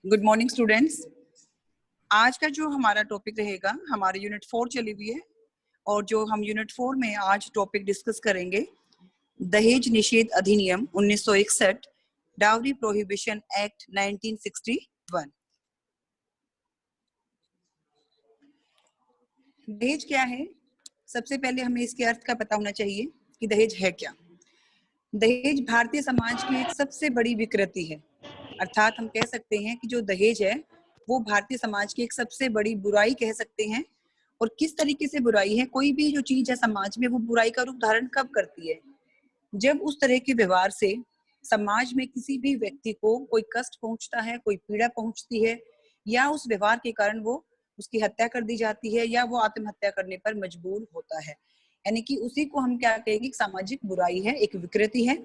Good morning students. आज का जो हमारा टॉपिक रहेगा, हमारे यूनिट 4 चली हुई है और जो हम यूनिट 4 में आज टॉपिक डिस्कस करेंगे, दहेज निषेध अधिनियम 1961, डाउरी प्रोहिबिशन एक्ट 1961। दहेज क्या है? सबसे पहले हमें इसके अर्थ का पता होना चाहिए कि दहेज है क्या। दहेज भारतीय समाज की एक सबसे बड़ी विकृति है, अर्थात हम कह सकते हैं कि जो दहेज है वो भारतीय समाज की एक सबसे बड़ी बुराई कह सकते हैं। और किस तरीके से बुराई है? कोई भी जो चीज है समाज में, वो बुराई का रूप धारण कब करती है? जब उस तरह के व्यवहार से समाज में किसी भी व्यक्ति को कोई कष्ट पहुंचता है, कोई पीड़ा पहुंचती है, या उस व्यवहार के कारण वो उसकी हत्या कर दी जाती है, या वो आत्महत्या करने पर मजबूर होता है, यानी कि उसी को हम क्या कहेंगे? सामाजिक बुराई है, एक विकृति है।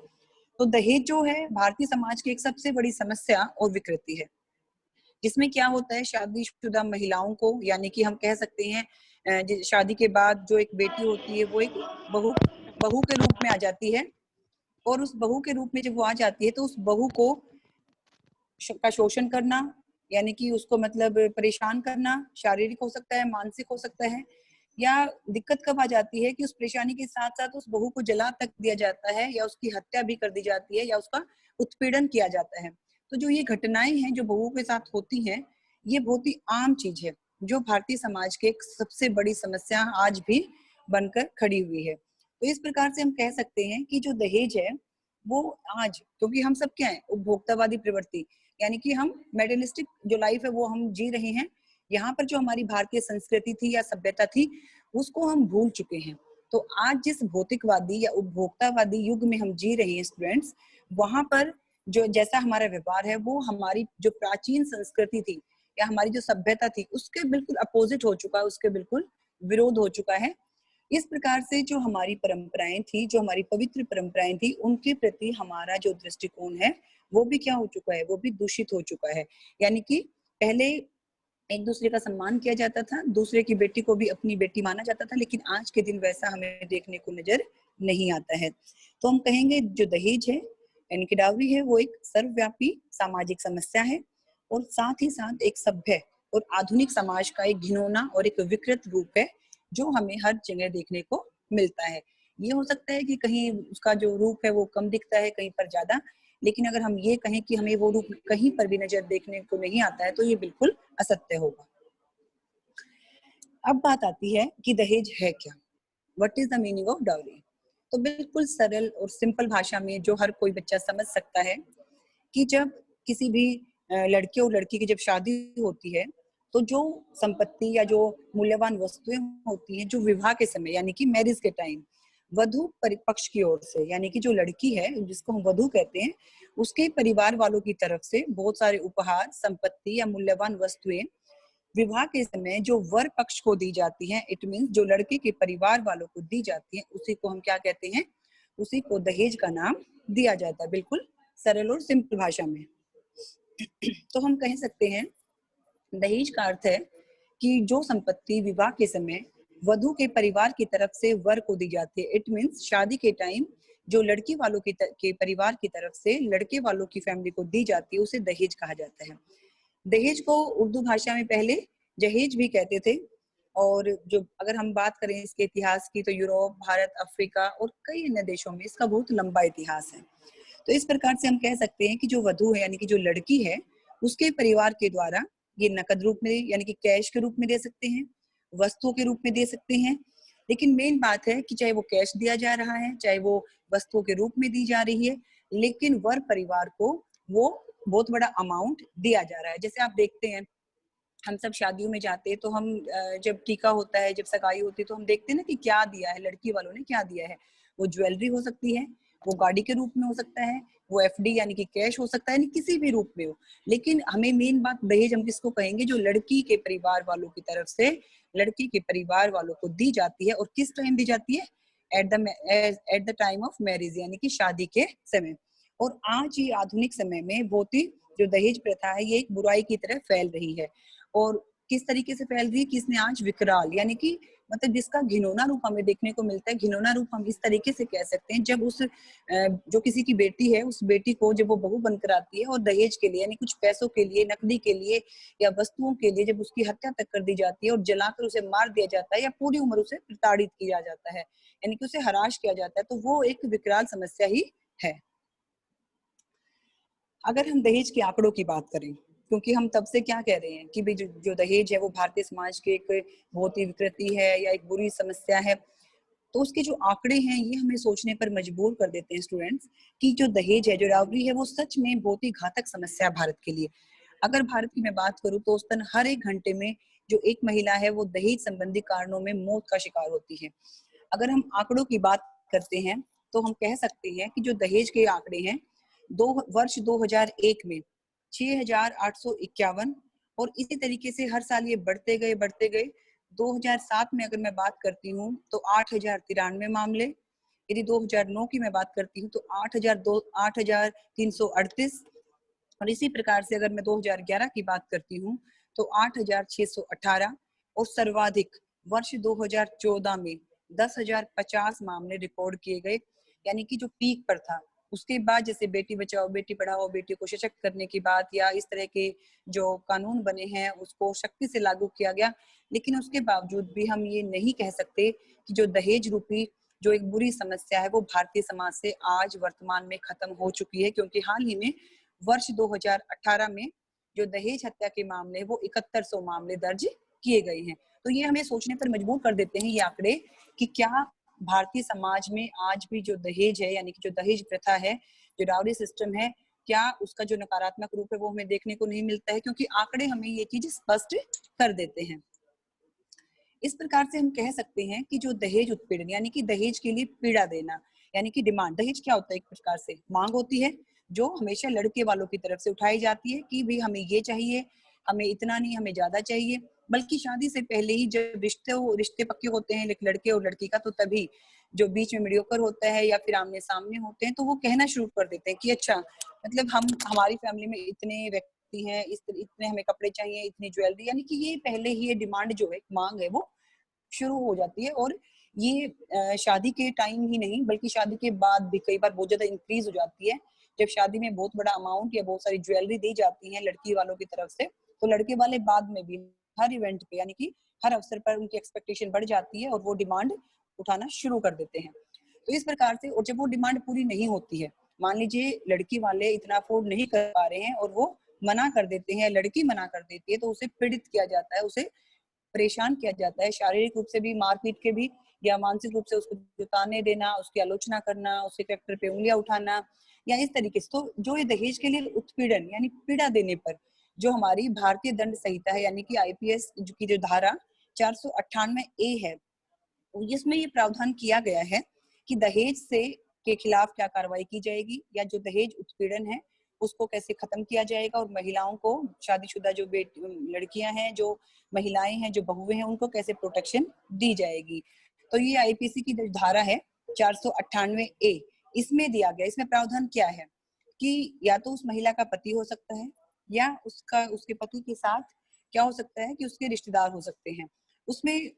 तो दहेज जो है भारतीय समाज की एक सबसे बड़ी समस्या और विकृति है, जिसमें क्या होता है, शादीशुदा महिलाओं को, यानी कि हम कह सकते हैं शादी के बाद जो एक बेटी होती है वो एक बहू बहू के रूप में आ जाती है। और उस बहू के रूप में जब वो आ जाती है तो उस बहू को का शोषण करना, यानी कि उसको मतलब परेशान करना, शारीरिक हो सकता है, मानसिक हो सकता है। या दिक्कत कब आ जाती है कि उस परेशानी के साथ साथ उस बहू को जला तक दिया जाता है, या उसकी हत्या भी कर दी जाती है, या उसका उत्पीड़न किया जाता है। तो जो ये घटनाएं हैं जो बहू के साथ होती हैं, ये बहुत ही आम चीज है, जो भारतीय समाज के एक सबसे बड़ी समस्या आज भी बनकर खड़ी हुई है। तो इस प्रकार से हम कह सकते हैं कि जो दहेज है वो आज, क्योंकि हम सब क्या है, उपभोक्तावादी प्रवृत्ति, यानी कि हम मेटेरियलिस्टिक जो लाइफ है वो हम जी रहे हैं। यहाँ पर जो हमारी भारतीय संस्कृति थी या सभ्यता थी, उसको हम भूल चुके हैं। तो आज जिस भौतिकवादी या उपभोक्तावादी युग में हम जी रहे हैं स्टूडेंट्स, वहां पर जो जैसा हमारा व्यवहार है वो हमारी जो प्राचीन संस्कृति थी या हमारी जो सभ्यता थी उसके बिल्कुल अपोजिट हो चुका है, उसके बिल्कुल विरोध हो चुका है। इस प्रकार से जो हमारी परंपराएं थी, जो हमारी पवित्र परंपराएं थी, उनके प्रति हमारा जो दृष्टिकोण है वो भी क्या हो चुका है? वो भी दूषित हो चुका है। यानी कि पहले एक दूसरे का सम्मान किया जाता था, दूसरे की बेटी को भी अपनी बेटी माना जाता था, लेकिन आज के दिन वैसा हमें देखने को नजर नहीं आता है। तो हम कहेंगे जो दहेज है यानी कि डाउरी है, वो एक सर्वव्यापी सामाजिक समस्या है, और साथ ही साथ एक सभ्य और आधुनिक समाज का एक घिनौना और एक विकृत रूप है, जो हमें हर जगह देखने को मिलता है। ये हो सकता है कि कहीं उसका जो रूप है वो कम दिखता है, कहीं पर ज्यादा, लेकिन अगर हम ये कहें कि हमें वो रूप कहीं पर भी नजर देखने को नहीं आता है, तो ये बिल्कुल असत्य होगा। अब बात आती है कि दहेज है क्या, what is the meaning of dowry. तो बिल्कुल सरल और सिंपल भाषा में जो हर कोई बच्चा समझ सकता है कि जब किसी भी लड़के और लड़की की जब शादी होती है, तो जो संपत्ति या जो मूल्यवान वस्तुएं होती हैं, जो विवाह के समय यानी कि मैरिज के टाइम वधु पक्ष की ओर से, यानी कि जो लड़की है जिसको हम वधु कहते हैं, उसके परिवार वालों की तरफ से बहुत सारे उपहार, संपत्ति या मूल्यवान वस्तुएं विवाह के समय जो वर पक्ष को दी जाती हैं, इट मीन्स जो लड़के के परिवार वालों को दी जाती हैं, उसी को हम क्या कहते हैं? उसी को दहेज का नाम दिया जाता है, बिल्कुल सरल और सिंपल भाषा में। तो हम कह सकते हैं दहेज का अर्थ है कि जो संपत्ति विवाह के समय वधु के परिवार की तरफ से वर को दी जाती है, इट मीन्स शादी के टाइम जो लड़की वालों के परिवार की तरफ से लड़के वालों की फैमिली को दी जाती है, उसे दहेज कहा जाता है। दहेज को उर्दू भाषा में पहले जहेज भी कहते थे। और जो अगर हम बात करें इसके इतिहास की, तो यूरोप, भारत, अफ्रीका और कई अन्य देशों में इसका बहुत लंबा इतिहास है। तो इस प्रकार से हम कह सकते हैं कि जो वधु है यानी कि जो लड़की है, उसके परिवार के द्वारा ये नकद रूप में यानी कि कैश के रूप में दे सकते हैं, वस्तुओं के रूप में दे सकते हैं। लेकिन मेन बात है कि चाहे वो कैश दिया जा रहा है, चाहे वो वस्तुओं के रूप में दी जा रही है, लेकिन वर परिवार को वो बहुत बड़ा अमाउंट दिया जा रहा है। जैसे आप देखते हैं, हम सब शादियों में जाते हैं तो हम जब टीका होता है, जब सगाई होती है, तो हम देखते हैं ना कि क्या दिया है, लड़की वालों ने क्या दिया है। वो ज्वेलरी हो सकती है, वो गाड़ी के रूप में हो सकता है, वो एफडी यानी कि कैश हो सकता है, यानी किसी भी रूप में हो। लेकिन हमें मेन बात दहेज हम किसको कहेंगे? जो लड़की के परिवार वालों की तरफ से लड़की के परिवार वालों को दी जाती है। और किस टाइम दी जाती है? At the time of marriage, यानी कि शादी के समय। और आज ये आधुनिक समय में बहुत ही जो दहेज प्रथा है, ये एक बुराई की तरह फैल रही है। और किस तरीके से फैल रही है कि इसने आज विकराल यानी कि मतलब जिसका घिनौना रूप हमें देखने को मिलता है। घिनौना रूप हम इस तरीके से कह सकते हैं जब उस जो किसी की बेटी है, उस बेटी को जब वो बहू बनकर आती है और दहेज के लिए यानी कुछ पैसों के लिए, नकदी के लिए या वस्तुओं के लिए जब उसकी हत्या तक कर दी जाती है और जलाकर उसे मार दिया जाता है या पूरी उम्र उसे प्रताड़ित किया जाता है, यानी कि उसे हराश किया जाता है, तो वो एक विकराल समस्या ही है। अगर हम दहेज के आंकड़ों की बात करें, क्योंकि हम तब से क्या कह रहे हैं कि जो दहेज है वो भारतीय समाज के एक बहुत ही विकृति है या एक बुरी समस्या है, तो उसके जो आंकड़े हैं ये हमें सोचने पर मजबूर कर देते हैं स्टूडेंट्स कि जो दहेज है, जो डाउरी है, वो सच में बहुत ही घातक समस्या है भारत के लिए। अगर भारत की मैं बात करूं तो औसतन हर एक घंटे में जो एक महिला है वो दहेज संबंधी कारणों में मौत का शिकार होती है। अगर हम आंकड़ों की बात करते हैं तो हम कह सकते हैं कि जो दहेज के आंकड़े हैं, वर्ष 2001 में 6,851 और इसी तरीके से हर साल ये बढ़ते गए। 2007 में अगर मैं बात करती हूँ तो 8,093 मामले, यदि 2009 की मैं बात करती हूँ तो 8,338 और इसी प्रकार से अगर मैं 2011 की बात करती हूँ तो 8,618 और सर्वाधिक वर्ष 2014 में 10,050 मामले रिकॉर्ड किए गए, यानी कि जो पीक पर था। उसके बाद जैसे बेटी बचाओ बेटी पढ़ाओ, बेटी को सशक्त करने की बात या इस तरह के जो कानून बने हैं उसको शक्ति से लागू किया गया, लेकिन उसके बावजूद भी हम ये नहीं कह सकते कि जो दहेज रूपी जो एक बुरी समस्या है वो भारतीय समाज से आज वर्तमान में खत्म हो चुकी है, क्योंकि हाल ही में वर्ष 2018 में जो दहेज हत्या के मामले वो 7100 मामले दर्ज किए गए हैं। तो ये हमें सोचने पर मजबूर कर देते हैं ये आंकड़े कि क्या भारतीय समाज में आज भी जो दहेज है यानी कि जो दहेज प्रथा है, जो डाउरी सिस्टम है, क्या उसका जो नकारात्मक रूप है वो हमें देखने को नहीं मिलता है, क्योंकि आंकड़े हमें ये चीज स्पष्ट कर देते हैं। इस प्रकार से हम कह सकते हैं कि जो दहेज उत्पीड़न यानी कि दहेज के लिए पीड़ा देना यानी कि डिमांड, दहेज क्या होता है? एक प्रकार से मांग होती है जो हमेशा लड़के वालों की तरफ से उठाई जाती है कि भाई हमें ये चाहिए, हमें इतना नहीं, हमें ज्यादा चाहिए। बल्कि शादी से पहले ही जब रिश्ते पक्के होते हैं लड़के और लड़की का, तो तभी जो बीच में मीडियोकर होता है या फिर आमने सामने होते हैं तो वो कहना शुरू कर देते हैं कि अच्छा मतलब हम हमारी फैमिली में इतने व्यक्ति हैं, इतने हमें कपड़े चाहिए, इतनी ज्वेलरी, यानी कि ये पहले ही ये डिमांड जो है, मांग है, वो शुरू हो जाती है। और ये शादी के टाइम ही नहीं बल्कि शादी के बाद भी कई बार बहुत ज्यादा इंक्रीज हो जाती है। जब शादी में बहुत बड़ा अमाउंट या बहुत सारी ज्वेलरी दी जाती है लड़की वालों की तरफ से, तो लड़के वाले बाद में भी हर इवेंट पे यानी कि हर अवसर पर उनकी एक्सपेक्टेशन बढ़ जाती है और वो डिमांड उठाना शुरू कर देते हैं। तो इस प्रकार से, और जब वो डिमांड पूरी नहीं होती है, मान लीजिए लड़की वाले इतना अफोर्ड नहीं कर पा रहे हैं और वो मना कर देते हैं, लड़की मना कर देती है, तो उसे पीड़ित किया जाता है, उसे परेशान किया जाता है, शारीरिक रूप से भी, मारपीट के भी, या मानसिक रूप से उसको जताने देना, उसकी आलोचना करना, उसके कैरेक्टर पे उंगलियां उठाना या इस तरीके से। तो जो ये दहेज के लिए उत्पीड़न यानी पीड़ा देने पर जो हमारी भारतीय दंड संहिता है यानी कि आईपीएस की जो धारा 498 है, जिसमें ये प्रावधान किया गया है कि दहेज से के खिलाफ क्या कार्रवाई की जाएगी या जो दहेज उत्पीड़न है उसको कैसे खत्म किया जाएगा, और महिलाओं को, शादीशुदा जो लड़कियां हैं, जो महिलाएं हैं, जो बहुएं हैं, उनको कैसे प्रोटेक्शन दी जाएगी। तो ये आईपीसी की जो धारा है 498 ए, इसमें दिया गया, इसमें प्रावधान क्या है कि या तो उस महिला का पति हो सकता है या उसके पति के साथ क्या हो सकता है कि उसके रिश्तेदार हो सकते हैं। उसमें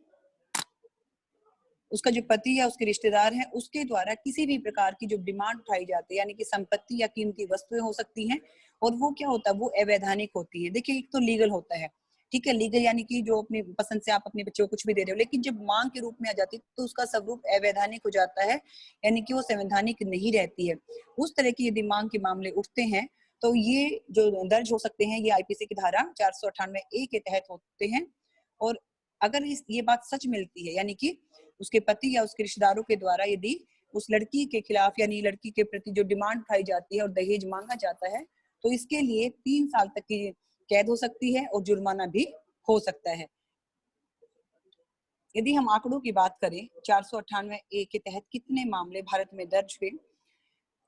उसका जो पति या उसके रिश्तेदार हैं उसके द्वारा किसी भी प्रकार की जो डिमांड उठाई जाती है यानी कि संपत्ति या कीमती वस्तुएं हो सकती हैं, और वो क्या होता है, वो अवैधानिक होती है। देखिए, एक तो लीगल होता है, ठीक है, लीगल यानी कि जो अपनी पसंद से आप अपने बच्चे को कुछ भी दे रहे हो, लेकिन जब मांग के रूप में आ जाती है तो उसका स्वरूप अवैधानिक हो जाता है, यानी कि वो संवैधानिक नहीं रहती है। उस तरह की यदि मांग के मामले उठते हैं तो ये जो दर्ज हो सकते हैं, ये आईपीसी की धारा 498 ए के तहत होते हैं। और अगर ये बात सच मिलती है यानी कि उसके पति या उसके रिश्तेदारों के द्वारा यदि उस लड़की के खिलाफ यानी लड़की के प्रति जो डिमांड उठाई जाती है और दहेज मांगा जाता है, तो इसके लिए 3 साल तक की कैद हो सकती है और जुर्माना भी हो सकता है। यदि हम आंकड़ों की बात करें, 498 ए के तहत कितने मामले भारत में दर्ज हुए?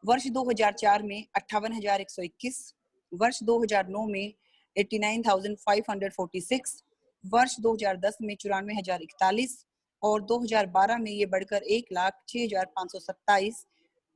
वर्ष 2004 में 58,121, वर्ष 2009 में 89,546, वर्ष 2010 में 94,041 और 2012 में ये बढ़कर 1,06,527,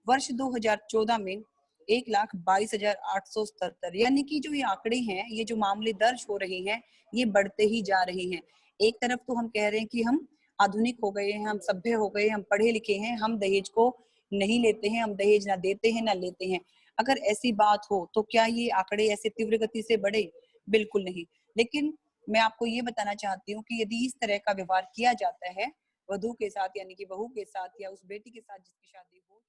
वर्ष 2014 में 1,22,877, यानी कि जो ये आंकड़े हैं, ये जो मामले दर्ज हो रहे हैं, ये बढ़ते ही जा रहे हैं। एक तरफ तो हम कह रहे हैं कि हम आधुनिक हो गए हैं, हम सभ्य हो गए, हम पढ़े लिखे हैं, हम दहेज को नहीं लेते हैं, हम दहेज ना देते हैं ना लेते हैं। अगर ऐसी बात हो तो क्या ये आंकड़े ऐसे तीव्र गति से बढ़े? बिल्कुल नहीं। लेकिन मैं आपको ये बताना चाहती हूँ कि यदि इस तरह का व्यवहार किया जाता है वधू के साथ, यानी कि बहू के साथ, या उस बेटी के साथ जिसकी शादी हो